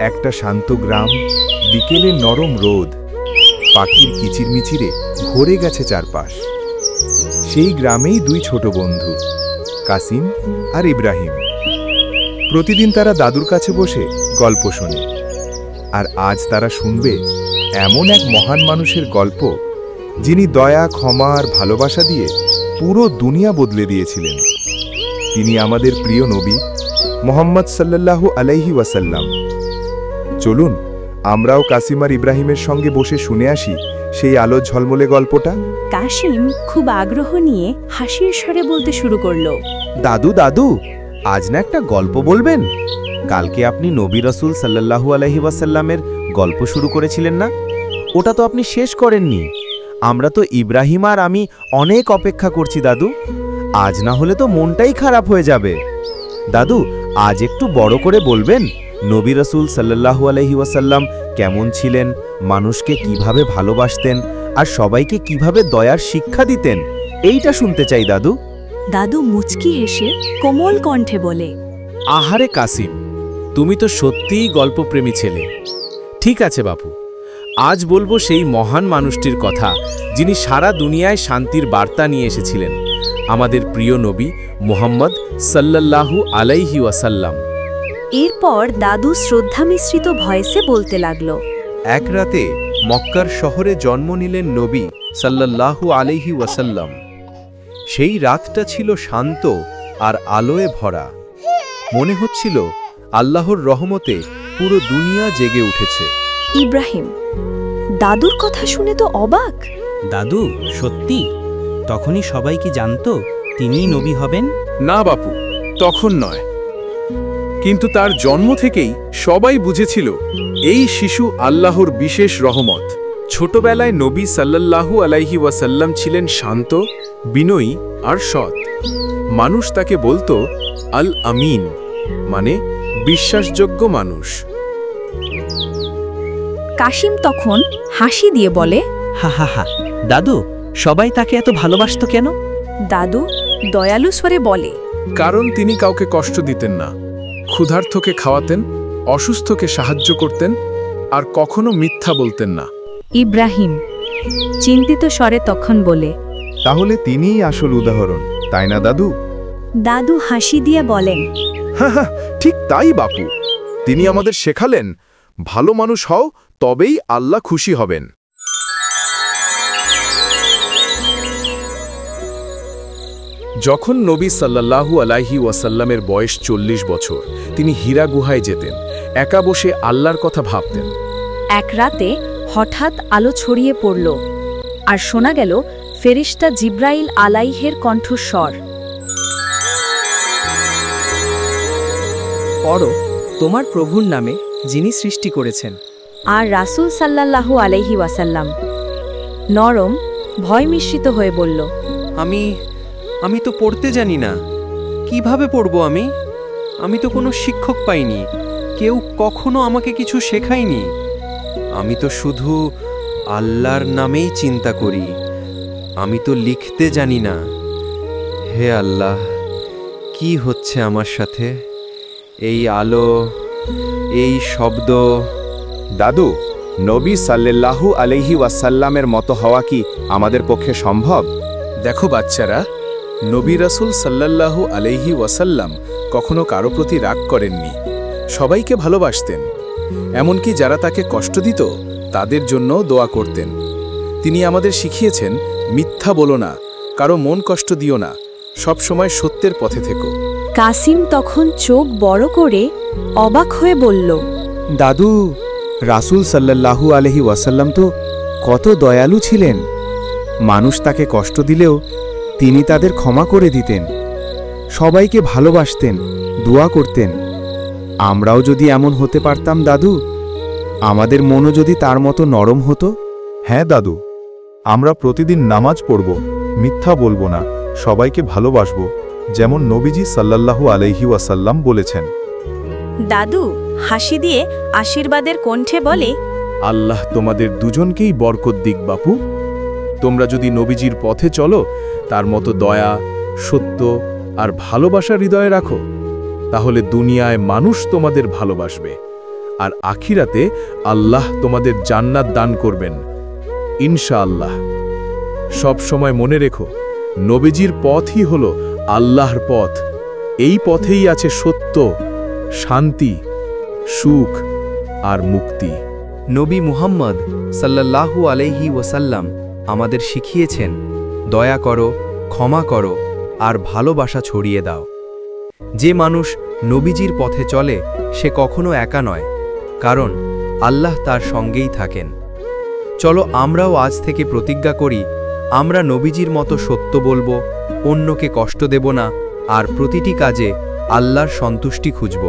একটা শান্ত গ্রাম, বিকেলে নরম রোদ, পাখির কিচিরমিচিরে ভরে গেছে চারপাশ। সেই গ্রামেই দুই ছোট বন্ধু, কাসিম আর ইব্রাহিম। প্রতিদিন তারা দাদুর কাছে বসে গল্প শোনে, আর আজ তারা শুনবে এমন এক মহান মানুষের গল্প, যিনি দয়া, ক্ষমা আর ভালোবাসা দিয়ে পুরো দুনিয়া বদলে দিয়েছিলেন। তিনি আমাদের প্রিয় নবী মুহাম্মদ সাল্লাল্লাহু আলাইহি ওয়াসাল্লাম। চলুন আমরাও কাসিম আর ইব্রাহিমের সঙ্গে বসে শুনে আসি সেই আলো ঝলমলে গল্পটা। কাসিম খুব আগ্রহ নিয়ে হাসির স্বরে বলতে শুরু করলো, দাদু দাদু, আজ না একটা গল্প বলবেন? কালকে আপনি নবী রাসূল সাল্লাল্লাহু আলাইহি ওয়াসাল্লামের গল্প শুরু করেছিলেন না? ওটা তো আপনি শেষ করেননি। আমরা তো ইব্রাহিম আর আমি অনেক অপেক্ষা করছি দাদু। আজ না হলে তো মনটাই খারাপ হয়ে যাবে। দাদু, আজ একটু বড় করে বলবেন নবী রাসূল সাল্লাল্লাহু আলাইহি ওয়াসাল্লাম কেমন ছিলেন, মানুষকে কিভাবে ভালোবাসতেন আর সবাইকে কিভাবে দয়ার শিক্ষা দিতেন, এইটা শুনতে চাই দাদু। দাদু মুচকি হেসে কোমল কণ্ঠে বলে, আহারে কাসিম, তুমি তো সত্যিই গল্পপ্রেমী ছেলে। ঠিক আছে বাপু, আজ বলবো সেই মহান মানুষটির কথা, যিনি সারা দুনিয়ায় শান্তির বার্তা নিয়ে এসেছিলেন, আমাদের প্রিয় নবী মুহাম্মদ সাল্লাল্লাহু আলাইহি ওয়াসাল্লাম। এরপর দাদু শ্রদ্ধা মিশ্রিত ভয়েসে বলতে লাগলো, এক রাতে মক্কার শহরে জন্ম নিলেন নবী সাল্লাল্লাহু আলাইহি ওয়াসাল্লাম। সেই রাতটা ছিল শান্ত আর আলোয় ভরা। মনে হচ্ছিল আল্লাহর রহমতে পুরো দুনিয়া জেগে উঠেছে। ইব্রাহিম দাদুর কথা শুনে তো অবাক। দাদু, সত্যি? তখনই সবাই কি জানতো তিনিই নবী হবেন? না বাপু, তখন নয়, কিন্তু তার জন্ম থেকেই সবাই বুঝেছিল এই শিশু আল্লাহর বিশেষ রহমত। ছোটবেলায় নবী সাল্লাল্লাহু আলাইহি ওয়াসাল্লাম ছিলেন শান্ত, বিনয়ী আর সৎ। মানুষ তাকে বলতো আল আমিন, মানে বিশ্বাসযোগ্য মানুষ। কাসিম তখন হাসি দিয়ে বলে, হা হা হা, দাদু, সবাই তাকে এত ভালোবাসতো কেন? দাদু দয়ালু স্বরে বলে, কারণ তিনি কাউকে কষ্ট দিতেন না, ক্ষুধার্তকে খাওয়াতেন, অসুস্থকে সাহায্য করতেন, আর কখনো মিথ্যা বলতেন না। ইব্রাহিম চিন্তিত স্বরে তখন বলে, তাহলে তিনিই আসল উদাহরণ, তাই না দাদু? দাদু হাসি দিয়ে বলেন, হ্যাঁ, ঠিক তাই বাপু। তিনি আমাদের শেখালেন, ভালো মানুষ হও, তবেই আল্লাহ খুশি হবেন। যখন নবী সাল্লাল্লাহু আলাইহি ওয়াসাল্লামের বয়স 40 বছর, তিনি হীরা গুহায় যেতেন, একা বসে আল্লাহর কথা ভাবতেন। এক রাতে হঠাৎ আলো ছড়িয়ে পড়ল, আর শোনা গেল ফেরেশতা জিব্রাইল আলাইহের কণ্ঠস্বর, পড়ো তোমার প্রভুর নামে, যিনি সৃষ্টি করেছেন। আর রাসূল সাল্লাল্লাহু আলাইহি ওয়াসাল্লাম নরম ভয় মিশ্রিত হয়ে বলল, আমি তো পড়তে জানি না। কিভাবে পড়ব আমি? আমি তো কোনো শিক্ষক পাইনি, কেউ কখনো আমাকে কিছু শেখায়নি। আমি তো শুধু আল্লাহর নামেই চিন্তা করি। আমি তো লিখতে জানি না। হে আল্লাহ, কি হচ্ছে আমার সাথে? এই আলো, এই শব্দ। দাদু, নবী সাল্লাল্লাহু আলাইহি ওয়াসাল্লামের মতো হওয়া কি আমাদের পক্ষে সম্ভব? দেখো বাচ্চারা, নবী রাসূল সাল্লাল্লাহু আলাইহি ওয়াসাল্লাম কখনো কারো প্রতি রাগ করেননি, সবাইকে ভালোবাসতেন। এমনকি যারা তাকে কষ্ট দিত তাদের জন্য দোয়া করতেন। তিনি আমাদের শিখিয়েছেন, মিথ্যা বলো না, কারো মন কষ্ট দিও না, সব সময় সত্যের পথে থেকো। কাসিম তখন চোখ বড় করে অবাক হয়ে বলল, দাদু, রাসূল সাল্লাল্লাহু আলাইহি ওয়াসাল্লাম তো কত দয়ালু ছিলেন। মানুষ তাকে কষ্ট দিলেও তিনি তাদের ক্ষমা করে দিতেন, সবাইকে ভালোবাসতেন, দোয়া করতেন। আমরাও যদি এমন হতে পারতাম দাদু, আমাদের মনও যদি তার মতো নরম হতো। হ্যাঁ দাদু, আমরা প্রতিদিন নামাজ পড়ব, মিথ্যা বলবো না, সবাইকে ভালোবাসবো, যেমন নবীজি সাল্লাল্লাহু আলাইহি ওয়াসাল্লাম বলেছেন। দাদু হাসি দিয়ে আশীর্বাদের কণ্ঠে বলে, আল্লাহ তোমাদের দুজনকেই বরকত দিক বাপু। তোমরা যদি নবীজির পথে চলো, তার মতো দয়া, সত্য আর ভালোবাসা হৃদয়ে রাখো, তাহলে দুনিয়ায় মানুষ তোমাদের ভালোবাসবে, আর আখিরাতে আল্লাহ তোমাদের জান্নাত দান করবেন ইনশাআল্লাহ। সব সময় মনে রেখো, নবীজির পথই হলো আল্লাহর পথ। এই পথেই আছে সত্য, শান্তি, সুখ আর মুক্তি। নবী মুহাম্মদ সাল্লাল্লাহু আলাইহি ওয়াসাল্লাম আমাদের শিখিয়েছেন, দয়া করো, ক্ষমা করো আর ভালোবাসা ছড়িয়ে দাও। যে মানুষ নবীজির পথে চলে সে কখনো একা নয়, কারণ আল্লাহ তার সঙ্গেই থাকেন। চলো আমরাও আজ থেকে প্রতিজ্ঞা করি, আমরা নবীজির মতো সত্য বলবো, অন্যকে কষ্ট দেব না আর প্রতিটি কাজে আল্লাহর সন্তুষ্টি খুঁজব।